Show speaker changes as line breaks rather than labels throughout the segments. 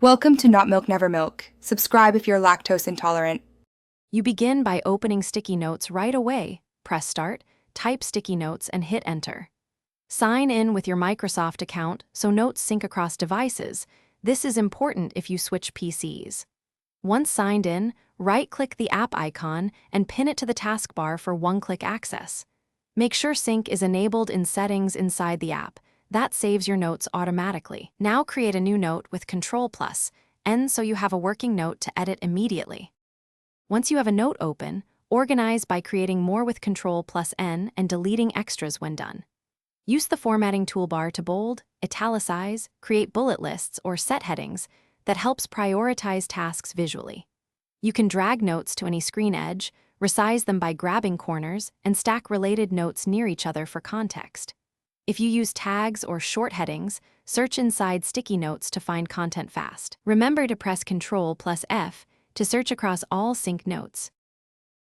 Welcome to Not Milk Never Milk. Subscribe if you're lactose intolerant.
You begin by opening sticky notes right away. Press Start, type sticky notes, and hit Enter. Sign in with your Microsoft account so notes sync across devices. This is important if you switch PCs. Once signed in, right-click the app icon and pin it to the taskbar for one-click access. Make sure sync is enabled in Settings inside the app. That saves your notes automatically. Now create a new note with Ctrl+N so you have a working note to edit immediately. Once you have a note open, organize by creating more with Ctrl+N and deleting extras when done. Use the formatting toolbar to bold, italicize, create bullet lists, or set headings that helps prioritize tasks visually. You can drag notes to any screen edge, resize them by grabbing corners, and stack related notes near each other for context. If you use tags or short headings, search inside sticky notes to find content fast. Remember to press Ctrl+F to search across all sync notes.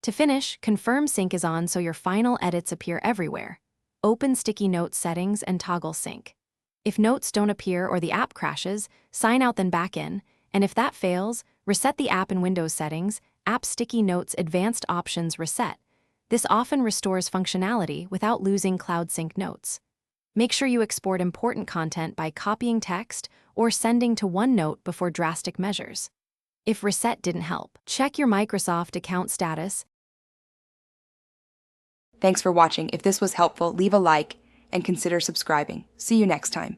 To finish, confirm sync is on so your final edits appear everywhere. Open sticky notes settings and toggle sync. If notes don't appear or the app crashes, sign out then back in, and if that fails, reset the app in Windows settings, App Sticky Notes Advanced Options Reset. This often restores functionality without losing Cloud Sync notes. Make sure you export important content by copying text or sending to OneNote before drastic measures. If Reset didn't help, check your Microsoft account status.
Thanks for watching. If this was helpful, leave a like and consider subscribing. See you next time.